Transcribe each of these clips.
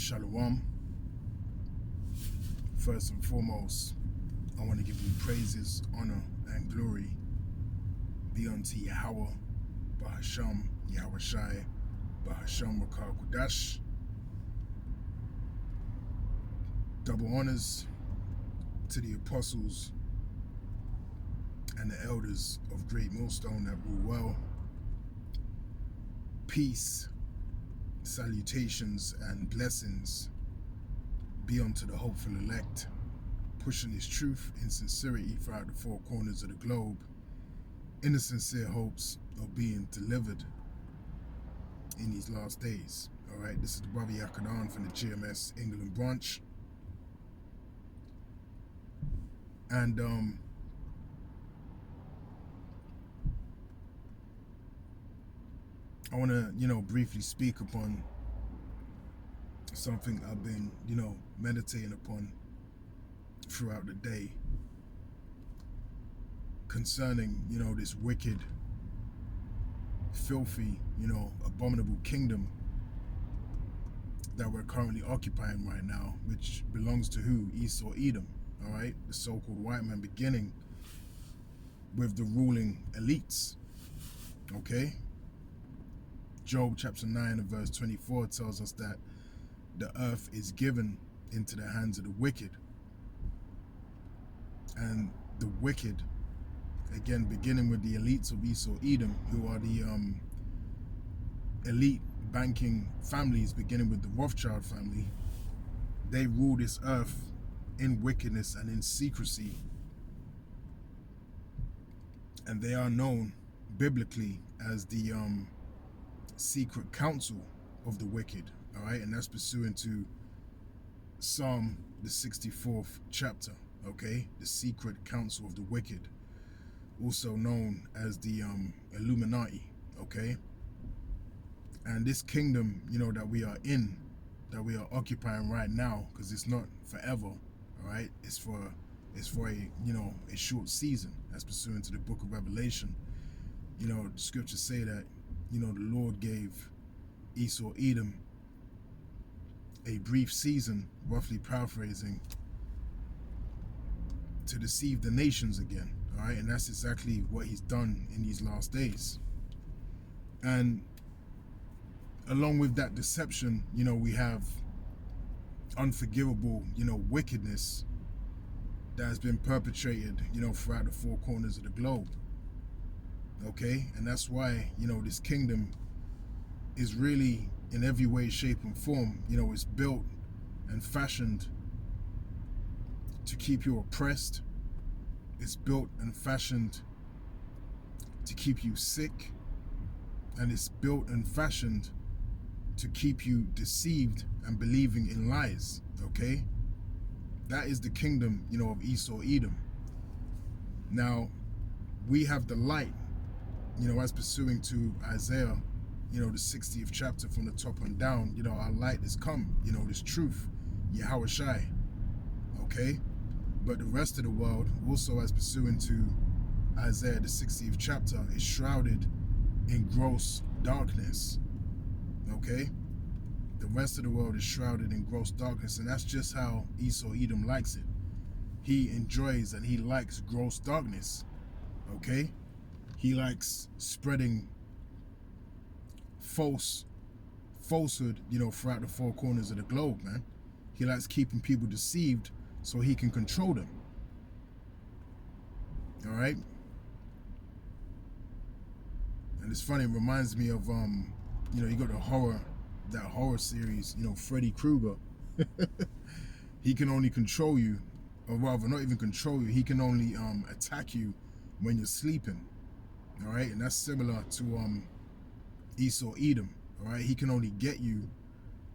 Shalom. First and foremost, I want to give you praises, honor, and glory be unto Yahweh, Bahasham, Yahweh Shai, Bahasham Rakar Kudash. Double honors to the apostles and the elders of Great Millstone that rule well. Peace, salutations, and blessings be unto the hopeful elect, pushing his truth in sincerity throughout the four corners of the globe, in the sincere hopes of being delivered in these last days. All right, this is the brother Yakadan from the GMS England branch. And I want to, briefly speak upon something I've been, meditating upon throughout the day concerning, this wicked, filthy, abominable kingdom that we're currently occupying right now, which belongs to who? Esau, Edom, all right? The so-called white man, beginning with the ruling elites, okay? Job chapter 9 and verse 24 tells us that the earth is given into the hands of the wicked. And the wicked, again, beginning with the elites of Esau, Edom, who are the elite banking families, beginning with the Rothschild family, they rule this earth in wickedness and in secrecy. And they are known biblically as the secret council of the wicked, all right? And that's pursuant to Psalm, the 64th chapter, okay? The secret council of the wicked, also known as the Illuminati, okay? And this kingdom, that we are in, that we are occupying right now, because it's not forever, all right? It's for a, a short season, as pursuant to the book of Revelation. The scriptures say that, the Lord gave Esau, Edom a brief season, roughly paraphrasing, to deceive the nations again, all right? And that's exactly what he's done in these last days. And along with that deception, we have unforgivable, wickedness that has been perpetrated, throughout the four corners of the globe. Okay, and that's why, this kingdom is really, in every way, shape, and form, it's built and fashioned to keep you oppressed. It's built and fashioned to keep you sick. And it's built and fashioned to keep you deceived and believing in lies, okay? That is the kingdom, of Esau, Edom. Now, we have the light, as pursuing to Isaiah, the 60th chapter from the top and down, our light has come, this truth, Yahweh Shai, okay? But the rest of the world, also as pursuing to Isaiah, the 60th chapter, is shrouded in gross darkness, okay? The rest of the world is shrouded in gross darkness, and that's just how Esau, Edom likes it. He enjoys and he likes gross darkness, okay? He likes spreading falsehood, throughout the four corners of the globe, man. He likes keeping people deceived so he can control them. All right? And it's funny, it reminds me of, you got that horror series, Freddy Krueger. He can only control you, or rather, not even control you, he can only attack you when you're sleeping. All right, and that's similar to Esau, Edom. All right, he can only get you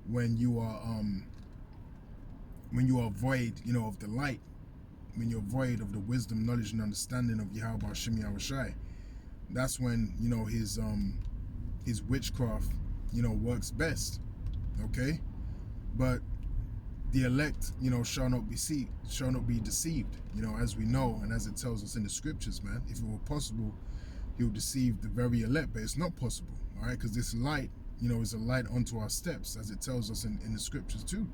when you are void, of the light, when you're void of the wisdom, knowledge, and understanding of Yahweh Hashem Yahweh Shai. That's when his witchcraft, works best. Okay, but the elect, shall not be deceived. As we know, and as it tells us in the scriptures, man. If it were possible, he'll deceive the very elect, but it's not possible, all right? Because this light is a light unto our steps, as it tells us in the scriptures too.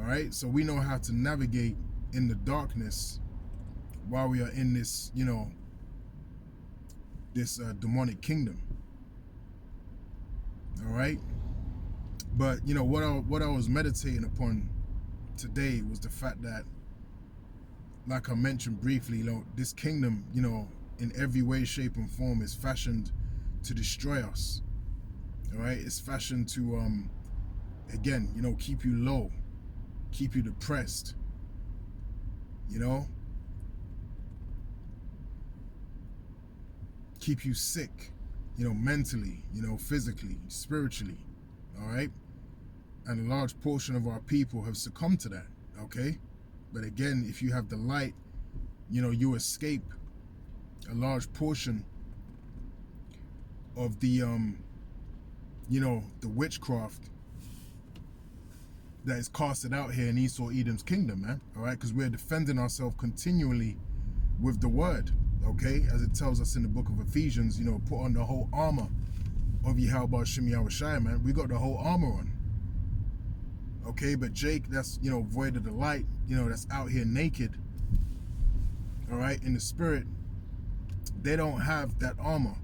All right, so we know how to navigate in the darkness while we are in this, this demonic kingdom. All right, but what I was meditating upon today was the fact that, like I mentioned briefly, this kingdom, in every way, shape, and form is fashioned to destroy us. All right, it's fashioned to, again, keep you low, keep you depressed, keep you sick, mentally, physically, spiritually. All right, and a large portion of our people have succumbed to that. Okay, but again, if you have the light, you escape a large portion of the the witchcraft that is casted out here in Esau Edom's kingdom, man. All right, because we're defending ourselves continually with the word. Okay, as it tells us in the book of Ephesians, put on the whole armor of Yahweh Shem Yahushai, man. We got the whole armor on. Okay, but Jake, that's void of the light, that's out here naked. All right, in the spirit, they don't have that armor.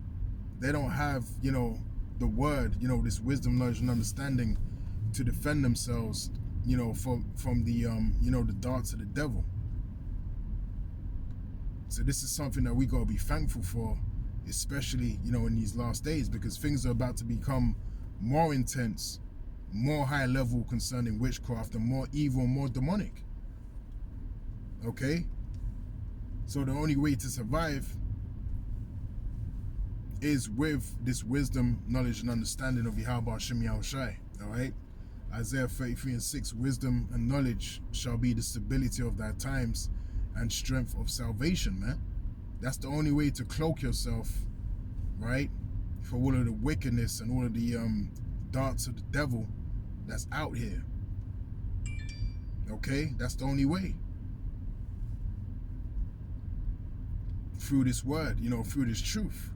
They don't have, the word, this wisdom, knowledge, and understanding to defend themselves, from the the darts of the devil. So this is something that we gotta be thankful for, especially in these last days, because things are about to become more intense, more high level concerning witchcraft, and more evil, more demonic. Okay, so the only way to survive is with this wisdom, knowledge, and understanding of Yahweh Shem Yahushai. All right, Isaiah 33:6, wisdom and knowledge shall be the stability of thy times and strength of salvation, man. That's the only way to cloak yourself, right, for all of the wickedness and all of the darts of the devil that's out here. Okay, that's the only way. Through this word, through this truth.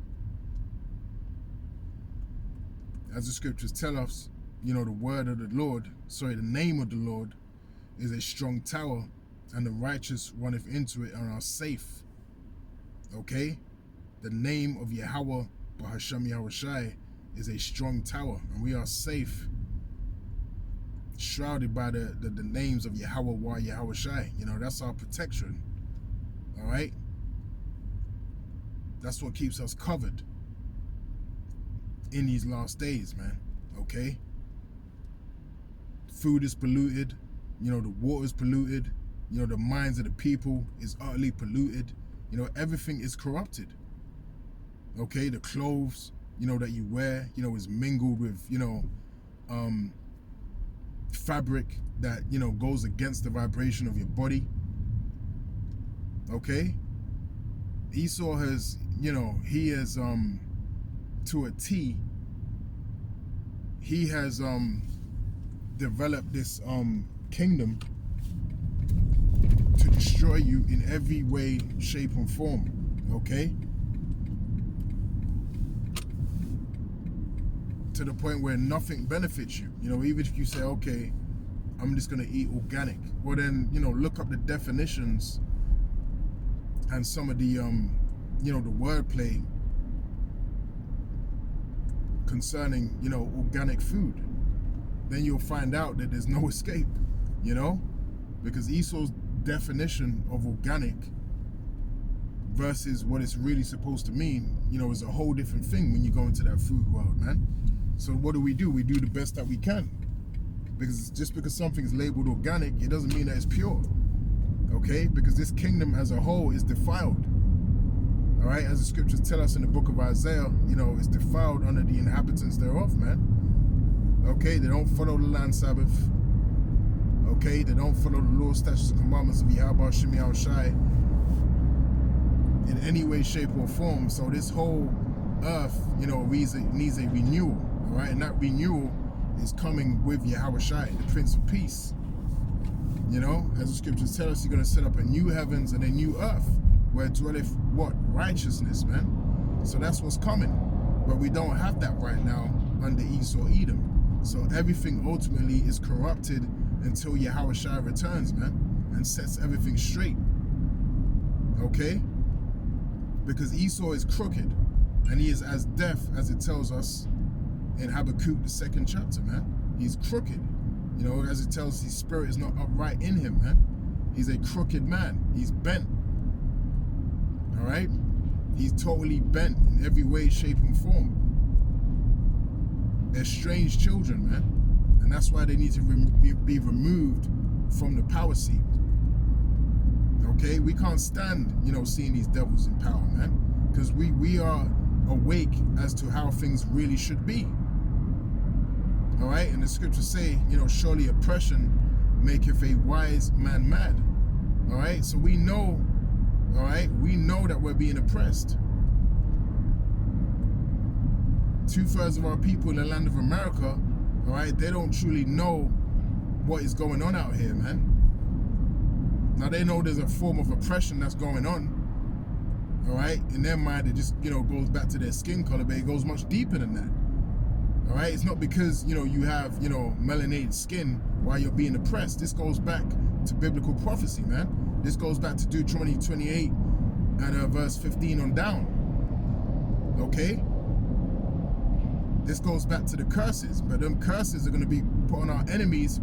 As the scriptures tell us, the word of the Lord, the name of the Lord is a strong tower, and the righteous runneth into it and are safe. Okay? The name of Yahweh Bahashem Yahushai is a strong tower, and we are safe, shrouded by the names of Yahweh Wa Yahushai. That's our protection. All right? That's what keeps us covered in these last days, man. Okay? Food is polluted, the water is polluted, the minds of the people is utterly polluted, everything is corrupted. Okay, the clothes, that you wear, is mingled with, fabric that, goes against the vibration of your body. Okay? Esau has, he has, to a T, he has developed this kingdom to destroy you in every way, shape, and form. Okay? To the point where nothing benefits you. Even if you say, okay, I'm just gonna eat organic. Well then, look up the definitions and some of the the wordplay concerning, organic food. Then you'll find out that there's no escape, because Esau's definition of organic versus what it's really supposed to mean, is a whole different thing when you go into that food world, man. So what do? We do the best that we can, because just because something is labeled organic, it doesn't mean that it's pure. Okay, because this kingdom as a whole is defiled. All right, as the scriptures tell us in the book of Isaiah, it's defiled under the inhabitants thereof, man. Okay, they don't follow the land Sabbath. Okay, they don't follow the law, statutes, and commandments of Yahweh Shem Yahushai in any way, shape, or form. So this whole earth, needs a renewal. All right, and that renewal is coming with Yahushai, the Prince of Peace. As the scriptures tell us, you're going to set up a new heavens and a new earth where dwelleth what? Righteousness, man. So that's what's coming. But we don't have that right now under Esau Edom. So everything ultimately is corrupted until Yahushua returns, man, and sets everything straight. Okay? Because Esau is crooked, and he is as deaf as it tells us in Habakkuk, the 2nd chapter, man. He's crooked. You know, as it tells, his spirit is not upright in him, man. He's a crooked man. He's bent. All right? He's totally bent in every way, shape, and form. They're strange children, man. And that's why they need to be removed from the power seat. Okay? We can't stand, you know, seeing these devils in power, man. Because we are awake as to how things really should be. All right? And the scriptures say, you know, surely oppression maketh a wise man mad. All right? So we know, all right, we know that we're being oppressed. 2/3 of our people in the land of America, all right, they don't truly know what is going on out here, man. Now they know there's a form of oppression that's going on, all right. In their mind, it just, you know, goes back to their skin color, but it goes much deeper than that. All right, it's not because, you know, you have, you know, melanated skin while you're being oppressed. This goes back to biblical prophecy, man. This goes back to Deuteronomy 28 and verse 15 on down. Okay? This goes back to the curses, but them curses are going to be put on our enemies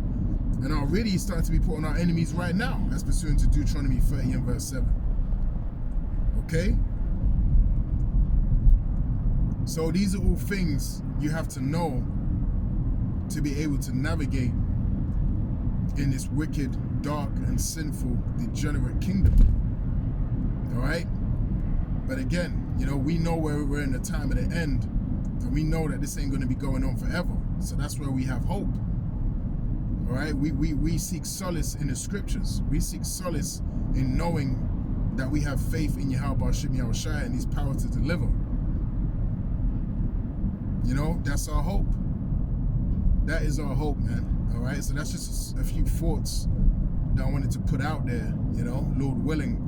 and are really starting to be put on our enemies right now, as pursuant to Deuteronomy 30 and verse 7. Okay? So these are all things you have to know to be able to navigate in this wicked, dark, and sinful, degenerate kingdom. All right? But again, you know, we know where we're in the time of the end, and we know that this ain't going to be going on forever. So that's where we have hope. All right? We seek solace in the scriptures. We seek solace in knowing that we have faith in Yahweh Hashem Yahushua and his power to deliver. You know, that's our hope. That is our hope, man. All right? So that's just a few thoughts that I wanted to put out there. You know, Lord willing,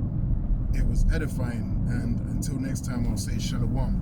it was edifying. And until next time, I'll say shalom.